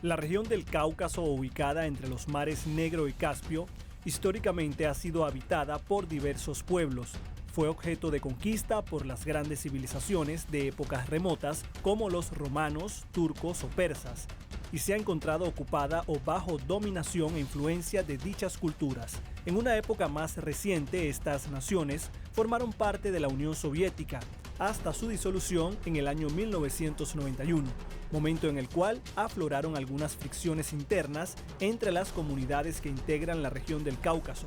La región del Cáucaso, ubicada entre los mares Negro y Caspio, históricamente ha sido habitada por diversos pueblos. Fue objeto de conquista por las grandes civilizaciones de épocas remotas como los romanos, turcos o persas, y se ha encontrado ocupada o bajo dominación e influencia de dichas culturas. En una época más reciente, estas naciones formaron parte de la Unión Soviética, hasta su disolución en el año 1991, momento en el cual afloraron algunas fricciones internas entre las comunidades que integran la región del Cáucaso,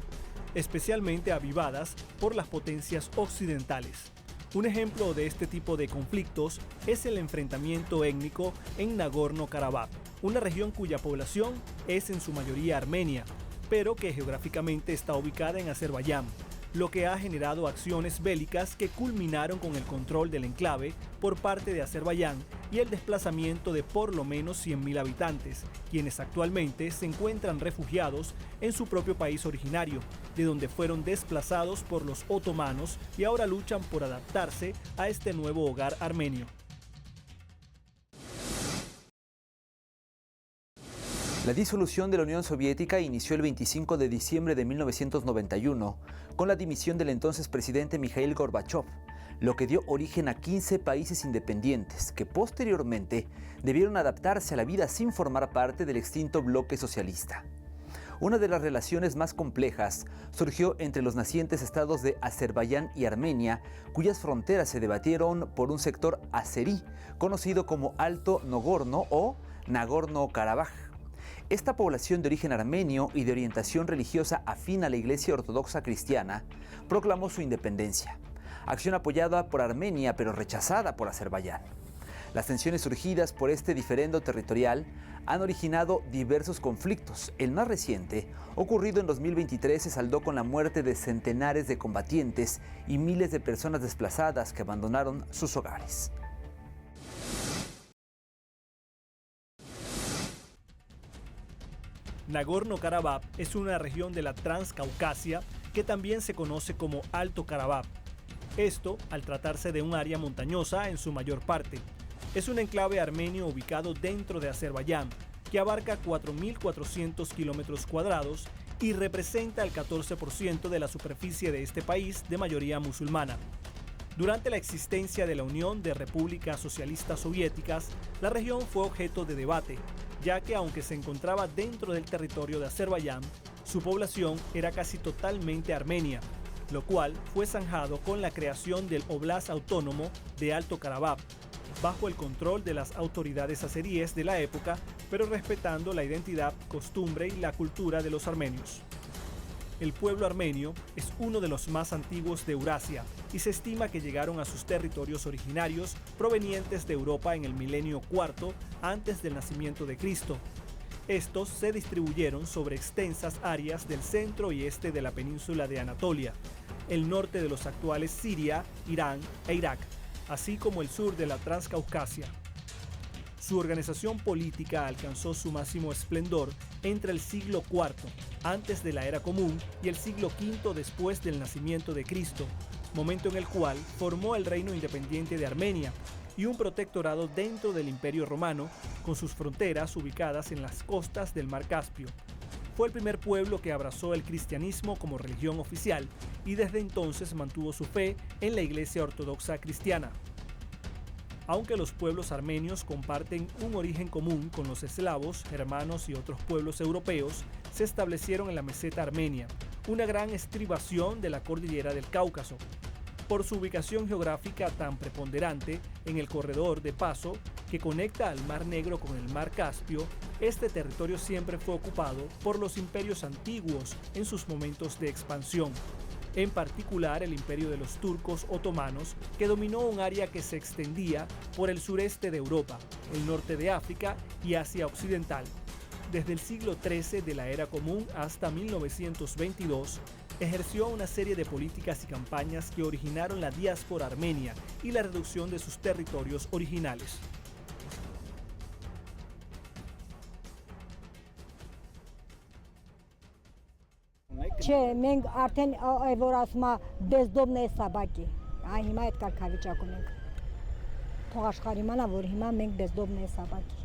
especialmente avivadas por las potencias occidentales. Un ejemplo de este tipo de conflictos es el enfrentamiento étnico en Nagorno-Karabaj, una región cuya población es en su mayoría armenia, pero que geográficamente está ubicada en Azerbaiyán, lo que ha generado acciones bélicas que culminaron con el control del enclave por parte de Azerbaiyán y el desplazamiento de por lo menos 100.000 habitantes, quienes actualmente se encuentran refugiados en su propio país originario, de donde fueron desplazados por los otomanos y ahora luchan por adaptarse a este nuevo hogar armenio. La disolución de la Unión Soviética inició el 25 de diciembre de 1991 con la dimisión del entonces presidente Mikhail Gorbachov, lo que dio origen a 15 países independientes que posteriormente debieron adaptarse a la vida sin formar parte del extinto bloque socialista. Una de las relaciones más complejas surgió entre los nacientes estados de Azerbaiyán y Armenia, cuyas fronteras se debatieron por un sector azerí, conocido como Alto Nogorno o Nagorno-Karabaj. Esta población de origen armenio y de orientación religiosa afín a la Iglesia Ortodoxa Cristiana proclamó su independencia, acción apoyada por Armenia pero rechazada por Azerbaiyán. Las tensiones surgidas por este diferendo territorial han originado diversos conflictos. El más reciente, ocurrido en 2023, se saldó con la muerte de centenares de combatientes y miles de personas desplazadas que abandonaron sus hogares. Nagorno-Karabaj es una región de la Transcaucasia que también se conoce como Alto Karabaj. Esto al tratarse de un área montañosa en su mayor parte. Es un enclave armenio ubicado dentro de Azerbaiyán, que abarca 4.400 kilómetros cuadrados y representa el 14% de la superficie de este país de mayoría musulmana. Durante la existencia de la Unión de Repúblicas Socialistas Soviéticas, la región fue objeto de debate, ya que aunque se encontraba dentro del territorio de Azerbaiyán, su población era casi totalmente armenia, lo cual fue zanjado con la creación del Oblast Autónomo de Alto Karabaj, bajo el control de las autoridades azeríes de la época, pero respetando la identidad, costumbre y la cultura de los armenios. El pueblo armenio es uno de los más antiguos de Eurasia y se estima que llegaron a sus territorios originarios provenientes de Europa en el milenio IV antes del nacimiento de Cristo. Estos se distribuyeron sobre extensas áreas del centro y este de la península de Anatolia, el norte de los actuales Siria, Irán e Irak, así como el sur de la Transcaucasia. Su organización política alcanzó su máximo esplendor entre el siglo IV, antes de la Era Común, y el siglo V después del nacimiento de Cristo, momento en el cual formó el reino independiente de Armenia y un protectorado dentro del Imperio Romano, con sus fronteras ubicadas en las costas del Mar Caspio. Fue el primer pueblo que abrazó el cristianismo como religión oficial y desde entonces mantuvo su fe en la Iglesia Ortodoxa Cristiana. Aunque los pueblos armenios comparten un origen común con los eslavos, germanos y otros pueblos europeos, se establecieron en la meseta armenia, una gran estribación de la cordillera del Cáucaso. Por su ubicación geográfica tan preponderante en el corredor de paso que conecta al Mar Negro con el Mar Caspio, este territorio siempre fue ocupado por los imperios antiguos en sus momentos de expansión. En particular el imperio de los turcos otomanos, que dominó un área que se extendía por el sureste de Europa, el norte de África y Asia Occidental. Desde el siglo XIII de la Era Común hasta 1922, ejerció una serie de políticas y campañas que originaron la diáspora armenia y la reducción de sus territorios originales. Չէ, մենք արդեն որ ասում է բեզդոմն է սաբակի։ Այ հիմա այդ կարգավիճակում ենք։ Թող աշխարհ իմանա, որ հիմա մենք բեզդոմն է սաբակի։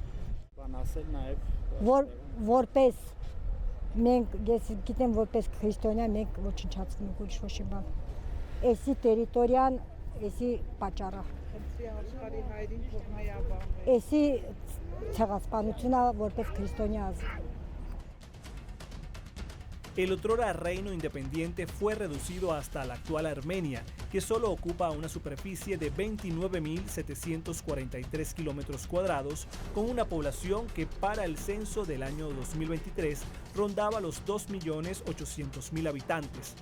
Որպես մենք ես գիտեմ որպես քրիստոնյա մենք ոչնչացնում ենք ուրիշ ոչի բան։ Էսի տերիտորիան, էսի պատճառը։ Էսի ցեղասպանությունը որպես քրիստոնյա ազգ։ El otrora reino independiente fue reducido hasta la actual Armenia, que solo ocupa una superficie de 29.743 kilómetros cuadrados, con una población que para el censo del año 2023 rondaba los 2.800.000 habitantes.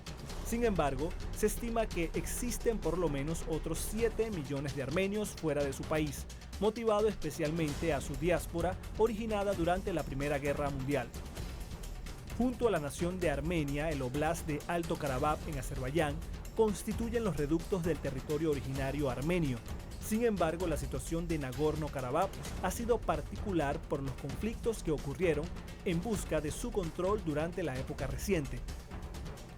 Sin embargo, se estima que existen por lo menos otros 7 millones de armenios fuera de su país, motivado especialmente a su diáspora originada durante la Primera Guerra Mundial. Junto a la nación de Armenia, el Oblast de Alto Karabaj en Azerbaiyán constituyen los reductos del territorio originario armenio. Sin embargo, la situación de Nagorno-Karabaj ha sido particular por los conflictos que ocurrieron en busca de su control durante la época reciente.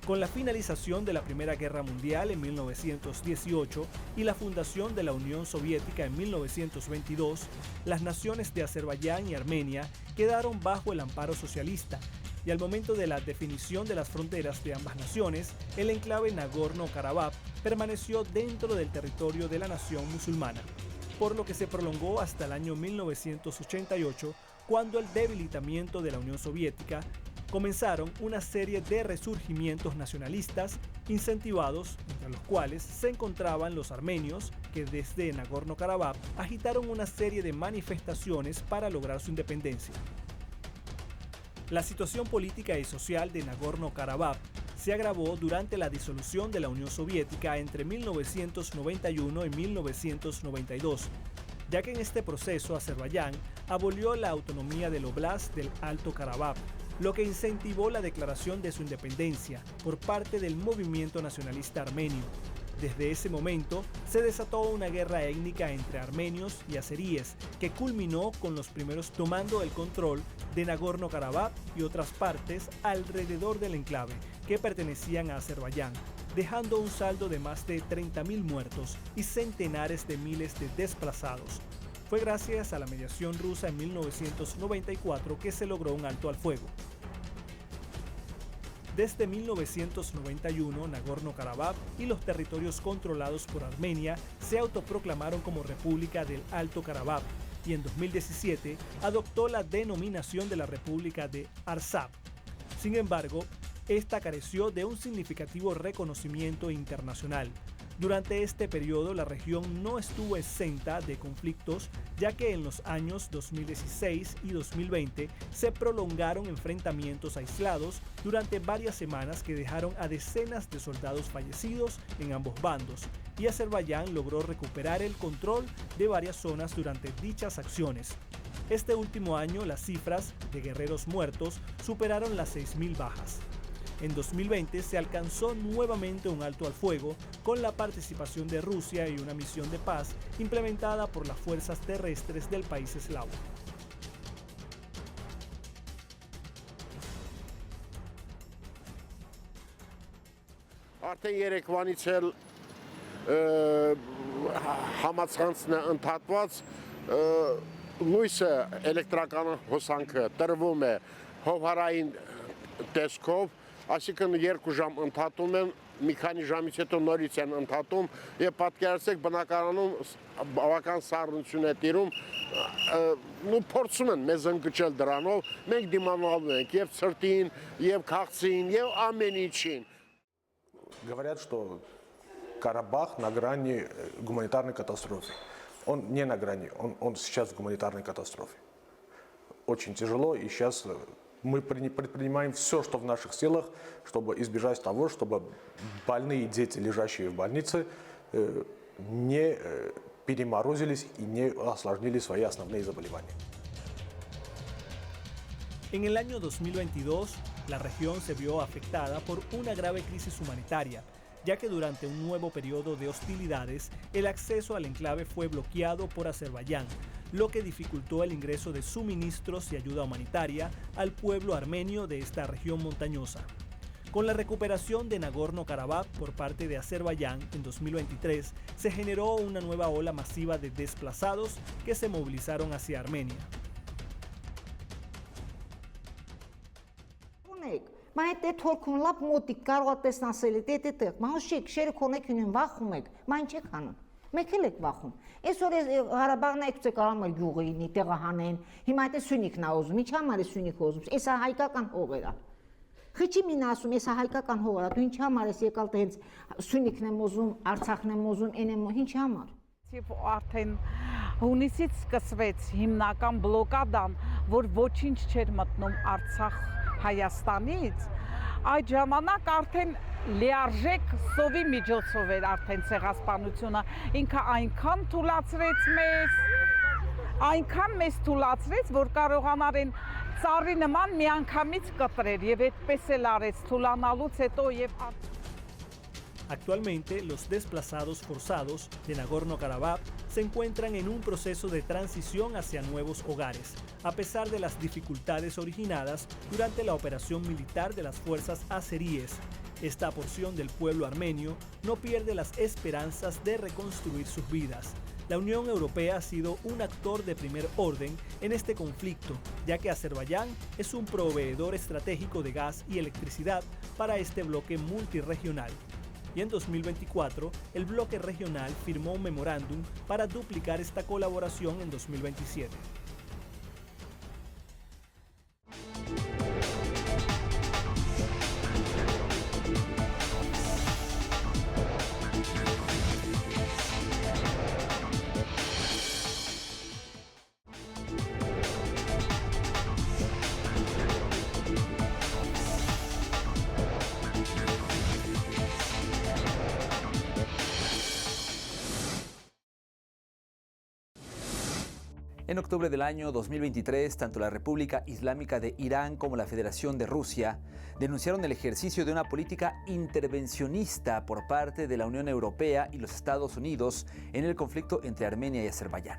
Con la finalización de la Primera Guerra Mundial en 1918 y la fundación de la Unión Soviética en 1922, las naciones de Azerbaiyán y Armenia quedaron bajo el amparo socialista, y al momento de la definición de las fronteras de ambas naciones, el enclave Nagorno-Karabaj permaneció dentro del territorio de la nación musulmana, por lo que se prolongó hasta el año 1988, cuando el debilitamiento de la Unión Soviética comenzaron una serie de resurgimientos nacionalistas incentivados, entre los cuales se encontraban los armenios, que desde Nagorno-Karabaj agitaron una serie de manifestaciones para lograr su independencia. La situación política y social de Nagorno-Karabaj se agravó durante la disolución de la Unión Soviética entre 1991 y 1992, ya que en este proceso Azerbaiyán abolió la autonomía del Oblast del Alto Karabaj, lo que incentivó la declaración de su independencia por parte del movimiento nacionalista armenio. Desde ese momento se desató una guerra étnica entre armenios y azeríes, que culminó con los primeros tomando el control de Nagorno-Karabaj y otras partes alrededor del enclave que pertenecían a Azerbaiyán, dejando un saldo de más de 30.000 muertos y centenares de miles de desplazados. Fue gracias a la mediación rusa en 1994 que se logró un alto al fuego. Desde 1991, Nagorno-Karabaj y los territorios controlados por Armenia se autoproclamaron como República del Alto Karabaj y en 2017 adoptó la denominación de la República de Artsaj. Sin embargo, esta careció de un significativo reconocimiento internacional. Durante este periodo, la región no estuvo exenta de conflictos, ya que en los años 2016 y 2020 se prolongaron enfrentamientos aislados durante varias semanas que dejaron a decenas de soldados fallecidos en ambos bandos, y Azerbaiyán logró recuperar el control de varias zonas durante dichas acciones. Este último año, las cifras de guerreros muertos superaron las 6.000 bajas. En 2020 se alcanzó nuevamente un alto al fuego con la participación de Rusia y una misión de paz implementada por las fuerzas terrestres del país eslavo. Արդեն երեկվանից էլ համացանցն է ընդհատված, լույսը էլեկտրական հոսանքը տրվում է հովհարային տեսքով, այսինքն 2 ժամ ընդհատում են, մի քանի ժամից հետո նորից են ընդհատում եւ պատկերացրեք բնակարանում բավական սառնություն է տիրում, փորձում են մեզ ընկճել դրանով, մենք դիմանալու ենք եւ ցրտին, եւ քաղցին, եւ ամեն ինչին. Говорят, что Карабах на грани гуманитарной катастрофы. Он не на грани, он сейчас в гуманитарной катастрофе. Очень тяжело, и сейчас мы предпринимаем все, что в наших силах, чтобы избежать того, чтобы больные дети, лежащие в больнице, не переморозились и не осложнили свои основные заболевания. En el año 2022, la región se vio afectada por una grave crisis humanitaria, ya que durante un nuevo periodo de hostilidades, el acceso al enclave fue bloqueado por Azerbaiyán, lo que dificultó el ingreso de suministros y ayuda humanitaria al pueblo armenio de esta región montañosa. Con la recuperación de Nagorno-Karabaj por parte de Azerbaiyán en 2023, se generó una nueva ola masiva de desplazados que se movilizaron hacia Armenia. ունեք։ Մայ դե թորքուն լապ մոտիկ կարող է տեսնասելի դե դե մաշիկ շերը կոնեք ունեն վախում եք մայն չեք անում մեկ էլ եք վախում այսօր Ղարաբաղն եք կարամ էլ գյուղինի տեղը հանեն հիմա այդ Սյունիքն է ուզում ի՞նչ համար է Սյունիքը ուզում էսա հայկական հողեր է խիչի մին ասում էսա հայկական հողեր է դու ինչ համար ես եկալ դե հենց Սյունիքն եմ ուզում Արցախն եմ ուզում այն եմ ինչ համար Արդեն հունիսից սկսվեց հիմնական բլոկադան, որ ոչինչ չէր մտնում Արցախ Հայաստանից, այդ ժամանակ արդեն լիարժեք սովի միջոցով էր արդեն ցեղասպանությունը, ինքը այնքան թուլացրեց մեզ, որ կարողանար են ծառի նման միանգամից կտրել եւ այդպես էլ արեց թուլանալուց հետո եւ Actualmente, los desplazados forzados de Nagorno-Karabaj se encuentran en un proceso de transición hacia nuevos hogares, a pesar de las dificultades originadas durante la operación militar de las fuerzas azeríes. Esta porción del pueblo armenio no pierde las esperanzas de reconstruir sus vidas. La Unión Europea ha sido un actor de primer orden en este conflicto, ya que Azerbaiyán es un proveedor estratégico de gas y electricidad para este bloque multirregional. Y en 2024, el bloque regional firmó un memorándum para duplicar esta colaboración en 2027. En octubre del año 2023, tanto la República Islámica de Irán como la Federación de Rusia denunciaron el ejercicio de una política intervencionista por parte de la Unión Europea y los Estados Unidos en el conflicto entre Armenia y Azerbaiyán.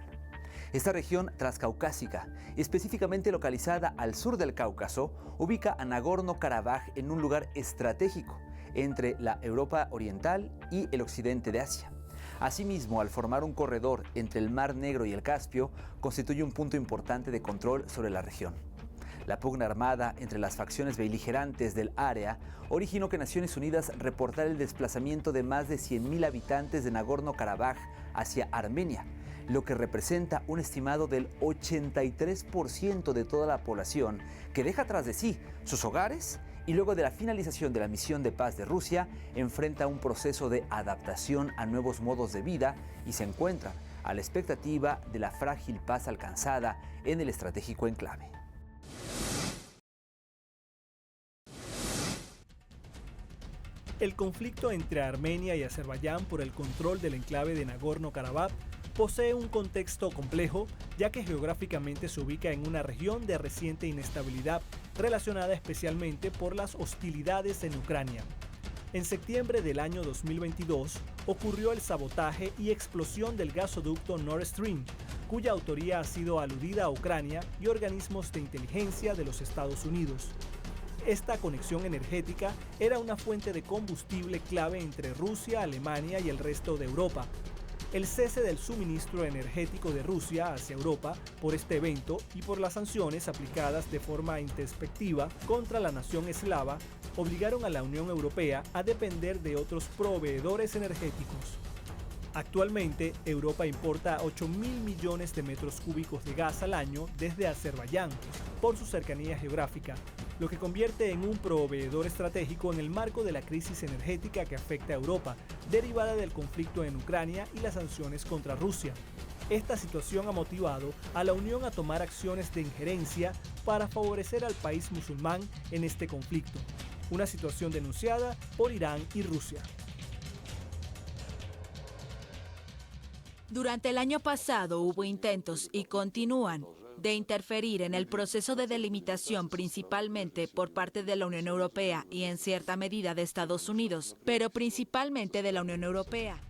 Esta región transcaucásica, específicamente localizada al sur del Cáucaso, ubica a Nagorno-Karabaj en un lugar estratégico entre la Europa Oriental y el occidente de Asia. Asimismo, al formar un corredor entre el Mar Negro y el Caspio, constituye un punto importante de control sobre la región. La pugna armada entre las facciones beligerantes del área originó que Naciones Unidas reportara el desplazamiento de más de 100.000 habitantes de Nagorno-Karabaj hacia Armenia, lo que representa un estimado del 83% de toda la población que deja tras de sí sus hogares y luego de la finalización de la misión de paz de Rusia, enfrenta un proceso de adaptación a nuevos modos de vida y se encuentra a la expectativa de la frágil paz alcanzada en el estratégico enclave. El conflicto entre Armenia y Azerbaiyán por el control del enclave de Nagorno-Karabaj posee un contexto complejo, ya que geográficamente se ubica en una región de reciente inestabilidad relacionada especialmente por las hostilidades en Ucrania. En septiembre del año 2022 ocurrió el sabotaje y explosión del gasoducto Nord Stream, cuya autoría ha sido aludida a Ucrania y organismos de inteligencia de los Estados Unidos. Esta conexión energética era una fuente de combustible clave entre Rusia, Alemania y el resto de Europa. El cese del suministro energético de Rusia hacia Europa por este evento y por las sanciones aplicadas de forma introspectiva contra la nación eslava obligaron a la Unión Europea a depender de otros proveedores energéticos. Actualmente, Europa importa 8.000 millones de metros cúbicos de gas al año desde Azerbaiyán por su cercanía geográfica, lo que convierte en un proveedor estratégico en el marco de la crisis energética que afecta a Europa, derivada del conflicto en Ucrania y las sanciones contra Rusia. Esta situación ha motivado a la Unión a tomar acciones de injerencia para favorecer al país musulmán en este conflicto, una situación denunciada por Irán y Rusia. Durante el año pasado hubo intentos, y continúan, de interferir en el proceso de delimitación principalmente por parte de la Unión Europea y en cierta medida de Estados Unidos, pero principalmente de la Unión Europea.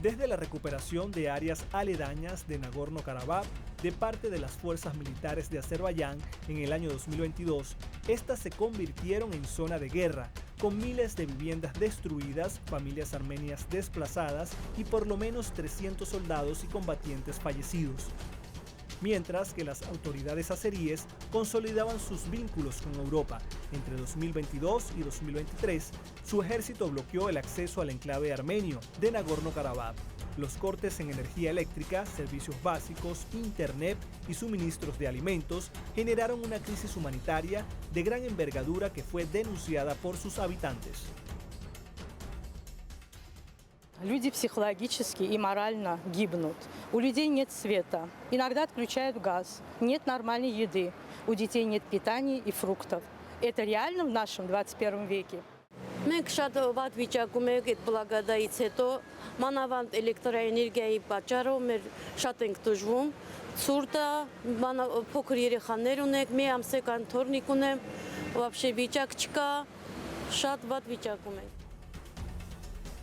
Desde la recuperación de áreas aledañas de Nagorno-Karabaj de parte de las fuerzas militares de Azerbaiyán en el año 2022, estas se convirtieron en zona de guerra, con miles de viviendas destruidas, familias armenias desplazadas y por lo menos 300 soldados y combatientes fallecidos. mientras que las autoridades azeríes consolidaban sus vínculos con Europa. Entre 2022 y 2023, su ejército bloqueó el acceso al enclave armenio de Nagorno-Karabaj. Los cortes en energía eléctrica, servicios básicos, internet y suministros de alimentos generaron una crisis humanitaria de gran envergadura que fue denunciada por sus habitantes. Люди психологически и морально гибнут. У людей нет света. Иногда отключают газ. Нет нормальной еды. У детей нет питания и фруктов. Это реально в нашем 21 веке? Մենք շատ վատ վիճակում ենք այդ բլագադայից հետո, մանավանդ էլեկտրաէներգիայի պատճառով մեր շատ ենք տուժվում, ցուրտ է, փոքր երեխաներ ունենք, մի ամսական թորնիկ ունեմ, вообще վիճակ չկա, շատ վատ վիճակում ենք։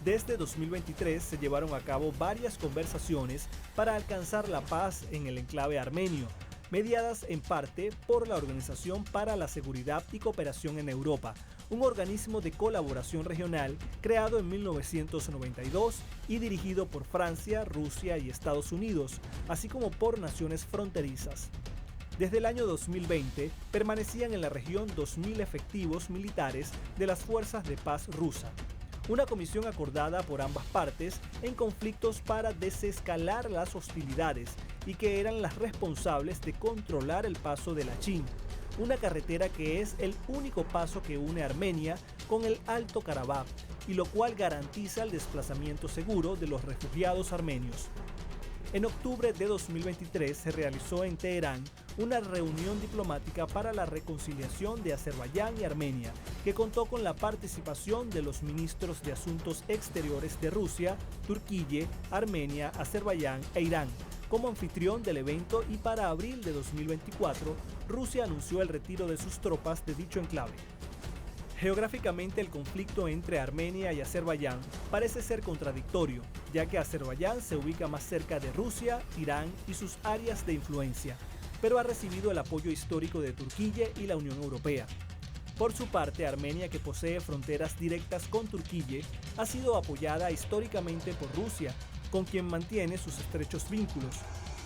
Desde 2023 se llevaron a cabo varias conversaciones para alcanzar la paz en el enclave armenio, mediadas en parte por la Organización para la Seguridad y Cooperación en Europa, un organismo de colaboración regional creado en 1992 y dirigido por Francia, Rusia y Estados Unidos, así como por naciones fronterizas. Desde el año 2020 permanecían en la región 2.000 efectivos militares de las Fuerzas de Paz rusa. Una comisión acordada por ambas partes en conflictos para desescalar las hostilidades y que eran las responsables de controlar el paso de Lachin, una carretera que es el único paso que une Armenia con el Alto Karabaj y lo cual garantiza el desplazamiento seguro de los refugiados armenios. En octubre de 2023 se realizó en Teherán una reunión diplomática para la reconciliación de Azerbaiyán y Armenia, que contó con la participación de los ministros de Asuntos Exteriores de Rusia, Turquía, Armenia, Azerbaiyán e Irán. Como anfitrión del evento y para abril de 2024, Rusia anunció el retiro de sus tropas de dicho enclave. Geográficamente, el conflicto entre Armenia y Azerbaiyán parece ser contradictorio, ya que Azerbaiyán se ubica más cerca de Rusia, Irán y sus áreas de influencia, pero ha recibido el apoyo histórico de Turquía y la Unión Europea. Por su parte, Armenia, que posee fronteras directas con Turquía, ha sido apoyada históricamente por Rusia, con quien mantiene sus estrechos vínculos.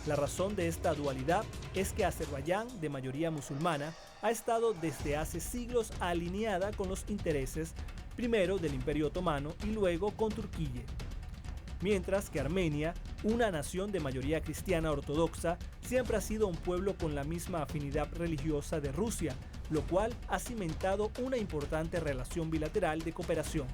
La razón de esta dualidad es que Azerbaiyán, de mayoría musulmana, ha estado desde hace siglos alineada con los intereses, primero del Imperio Otomano y luego con Turquía. Mientras que Armenia, una nación de mayoría cristiana ortodoxa, siempre ha sido un pueblo con la misma afinidad religiosa de Rusia, lo cual ha cimentado una importante relación bilateral de cooperación.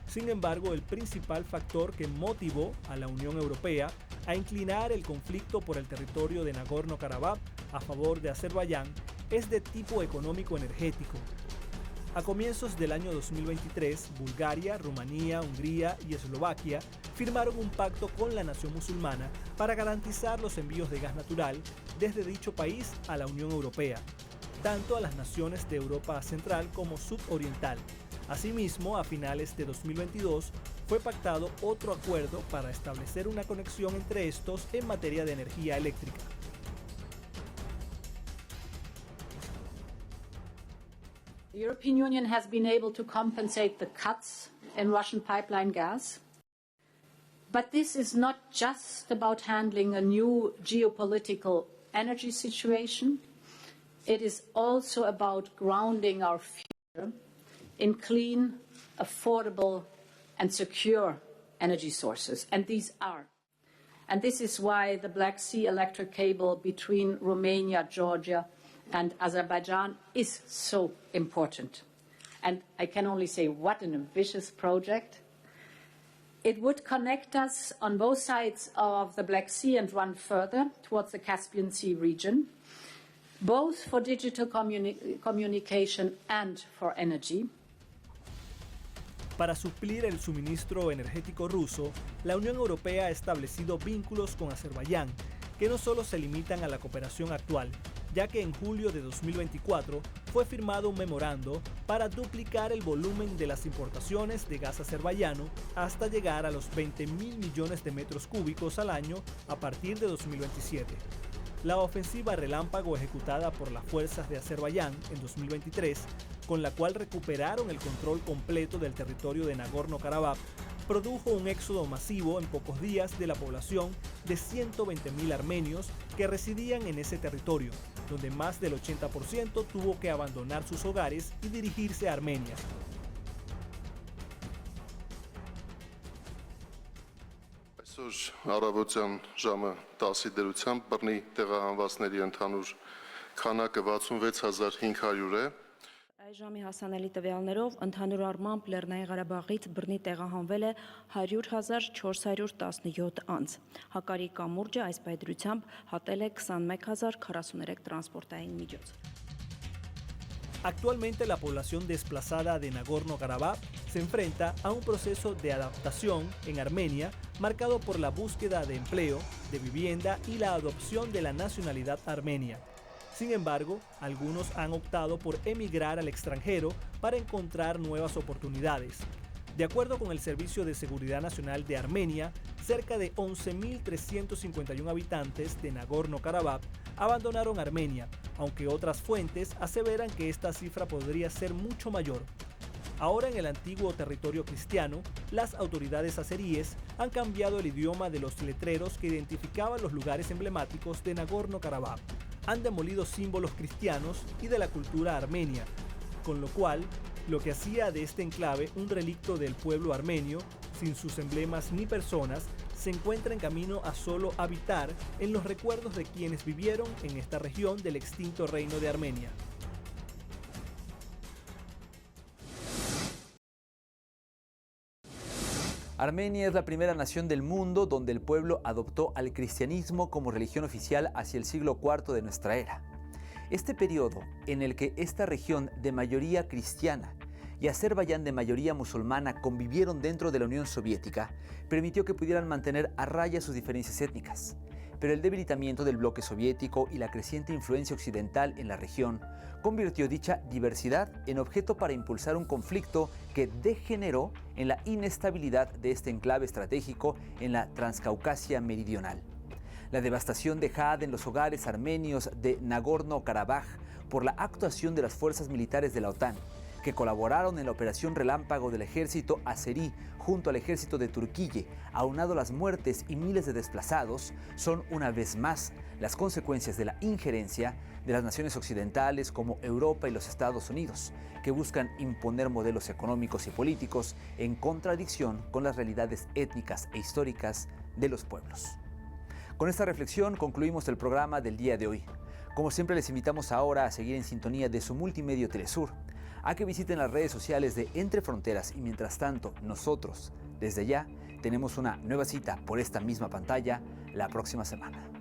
Sin embargo, el principal factor que motivó a la Unión Europea a inclinar el conflicto por el territorio de Nagorno-Karabaj a favor de Azerbaiyán es de tipo económico-energético. A comienzos del año 2023, Bulgaria, Rumanía, Hungría y Eslovaquia firmaron un pacto con la nación musulmana para garantizar los envíos de gas natural desde dicho país a la Unión Europea, tanto a las naciones de Europa Central como Sudoriental. Asimismo, a finales de 2022, fue pactado otro acuerdo para establecer una conexión entre estos en materia de energía eléctrica. The European Union has been able to compensate the cuts in Russian pipeline gas. But this is not just about handling a new geopolitical energy situation. It is also about grounding our future in clean, affordable, and secure energy sources. And these are. And this is why the Black Sea electric cable between Romania, Georgia, and Azerbaijan is so important. And I can only say, what an ambitious project. It would connect us on both sides of the Black Sea and run further towards the Caspian Sea region, both for digital communication and for energy. Para suplir el suministro energético ruso, la Unión Europea ha establecido vínculos con Azerbaiyán, que no solo se limitan a la cooperación actual, ya que en julio de 2024 fue firmado un memorando para duplicar el volumen de las importaciones de gas azerbaiyano hasta llegar a los 20.000 millones de metros cúbicos al año a partir de 2027. La ofensiva relámpago ejecutada por las fuerzas de Azerbaiyán en 2023, con la cual recuperaron el control completo del territorio de Nagorno-Karabaj, produjo un éxodo masivo en pocos días de la población de 120.000 armenios que residían en ese territorio, donde más del 80% tuvo que abandonar sus hogares y dirigirse a Armenia. Այսօր առավոտյան ժամը 10-ի դրությամբ բռնի տեղահանվածների ընդհանուր քանակը 66500 է։ Այս ժամի հասանելի տվյալներով ընդհանուր առմամբ Լեռնային Ղարաբաղից բռնի տեղահանվել է 100,417 անձ։ Հակարի կամուրջը այս պայծրությամբ հատել է 21043 տրանսպորտային միջոց։ Actualmente la población desplazada de Nagorno-Karabaj se enfrenta a un proceso de adaptación en Armenia marcado por la búsqueda de empleo, de vivienda y la adopción de la nacionalidad armenia. Sin embargo, algunos han optado por emigrar al extranjero para encontrar nuevas oportunidades. De acuerdo con el Servicio de Seguridad Nacional de Armenia, cerca de 11.351 habitantes de Nagorno-Karabaj abandonaron Armenia, aunque otras fuentes aseveran que esta cifra podría ser mucho mayor. Ahora en el antiguo territorio cristiano, las autoridades azeríes han cambiado el idioma de los letreros que identificaban los lugares emblemáticos de Nagorno-Karabaj. Han demolido símbolos cristianos y de la cultura armenia, con lo cual, lo que hacía de este enclave un relicto del pueblo armenio, sin sus emblemas ni personas, se encuentra en camino a solo habitar en los recuerdos de quienes vivieron en esta región del extinto reino de Armenia. Armenia es la primera nación del mundo donde el pueblo adoptó al cristianismo como religión oficial hacia el siglo IV de nuestra era. Este periodo, en el que esta región de mayoría cristiana y Azerbaiyán de mayoría musulmana convivieron dentro de la Unión Soviética, permitió que pudieran mantener a raya sus diferencias étnicas. Pero el debilitamiento del bloque soviético y la creciente influencia occidental en la región convirtió dicha diversidad en objeto para impulsar un conflicto que degeneró en la inestabilidad de este enclave estratégico en la Transcaucasia meridional. La devastación dejada en los hogares armenios de Nagorno-Karabaj por la actuación de las fuerzas militares de la OTAN, que colaboraron en la operación Relámpago del ejército azerí junto al ejército de Turquía, aunado a las muertes y miles de desplazados, son una vez más las consecuencias de la injerencia de las naciones occidentales como Europa y los Estados Unidos, que buscan imponer modelos económicos y políticos en contradicción con las realidades étnicas e históricas de los pueblos. Con esta reflexión concluimos el programa del día de hoy. Como siempre, les invitamos ahora a seguir en sintonía de su multimedio Telesur, a que visiten las redes sociales de Entre Fronteras y mientras tanto nosotros, desde ya, tenemos una nueva cita por esta misma pantalla la próxima semana.